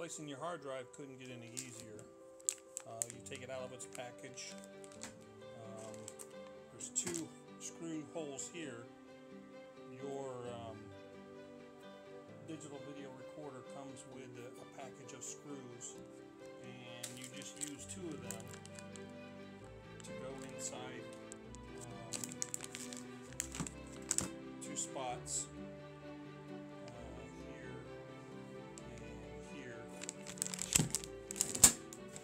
replacing your hard drive couldn't get any easier. You take it out of its package. There's 2 screw holes here. Your digital video recorder comes with a package of screws, and you just use 2 of them to go inside 2 spots. Here and here.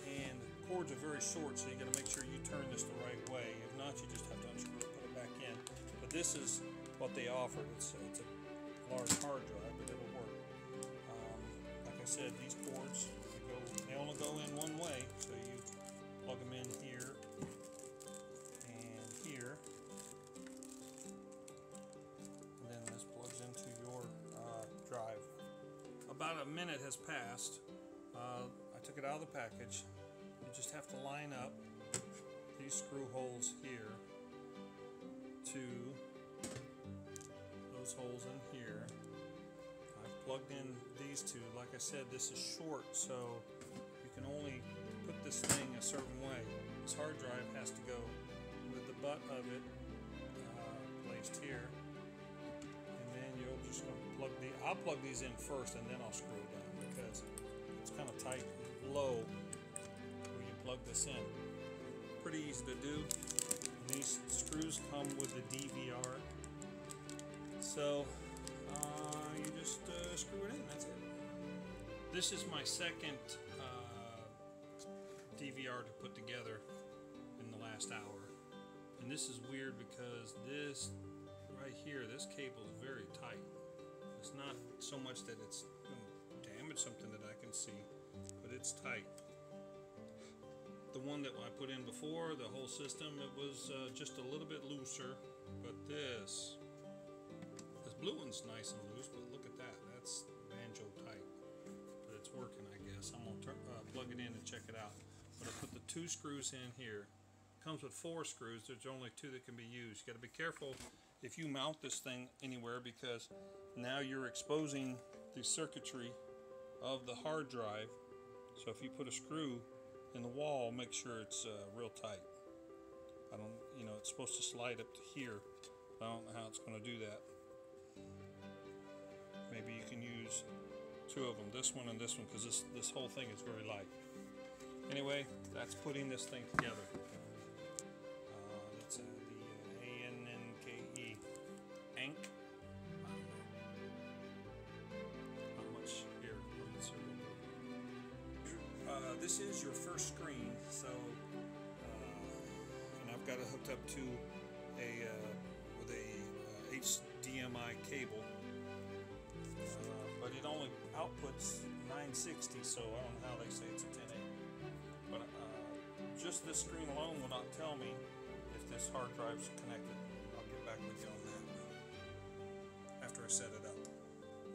And the cords are very short, so you got to make sure you turn this the right way. If not, you just have to unscrew it and put it back in. But this is what they offered. It's a large hard drive, but it'll work. Like I said, these cords, they only go in one way, so you plug them in here and here. And then this plugs into your drive. About a minute has passed. I took it out of the package. You just have to line up these screw holes here to those holes in here. I've plugged in these 2. Like I said, this is short, so you can only put this thing a certain way. This hard drive has to go with the butt of it placed here, and then you'll just plug I'll plug these in first, and then I'll screw it down because it's kind of tight and low where you plug this in. Pretty easy to do. And these screws come with the DVR, so you just screw it in. That's it. This is my second DVR to put together in the last hour, and this is weird because this right here, this cable is very tight. It's not so much that it's going to damage something that I can see, but it's tight. The one that I put in before, the whole system, it was just a little bit looser, but this blue one's nice and loose, but look at that, that's banjo tight. But it's working, I guess. I'm going to plug it in and check it out. But I put the 2 screws in here. It comes with 4 screws. There's only 2 that can be used. You got to be careful if you mount this thing anywhere, because now you're exposing the circuitry of the hard drive. So if you put a screw in the wall, make sure it's real tight. It's supposed to slide up to here. I don't know how it's going to do that. Maybe you can use 2 of them, this one and this one, because this whole thing is very light. Anyway, that's putting this thing together. That's the ANNKE. ANNKE. Not much here. This is your first screen, so and I've got it hooked up to with a HDMI cable. But it only outputs 960, so I don't know how they say it's a 1080. But just this screen alone will not tell me if this hard drive's connected. I'll get back with you on that after I set it up.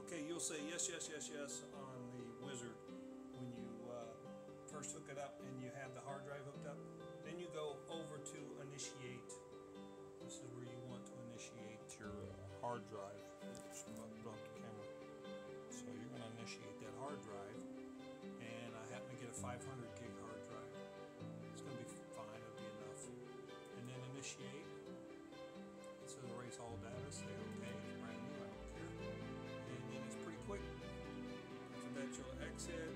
Okay, you'll say yes, yes, yes, yes on the wizard when you first hook it up and you have the hard drive hooked up. Then you go over to initiate. This is where you want to initiate your hard drive. Oops, I'll put off the camera. So you're going to initiate that hard drive, and I happen to get a 500 gig hard drive. It's going to be fine, it'll be enough. And then initiate. It says erase all data, say okay, it's brand new, I don't care. And then it's pretty quick. After that you'll exit.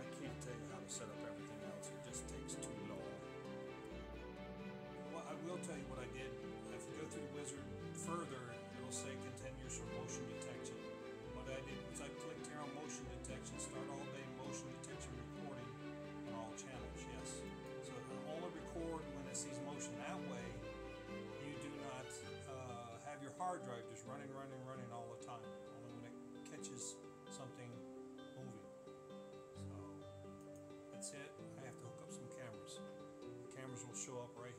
I can't tell you how to set up everything else, it just takes too long. Well, I will tell you what I did. If you go through the wizard further, it'll say continuous or motion detection. What I did was I clicked here on motion detection, start all day motion detection recording on all channels, yes. So I'll only record when it sees motion. That way you do not have your hard drive just running all the time. Only when it catches something moving. So that's it. I have to hook up some cameras. The cameras will show up right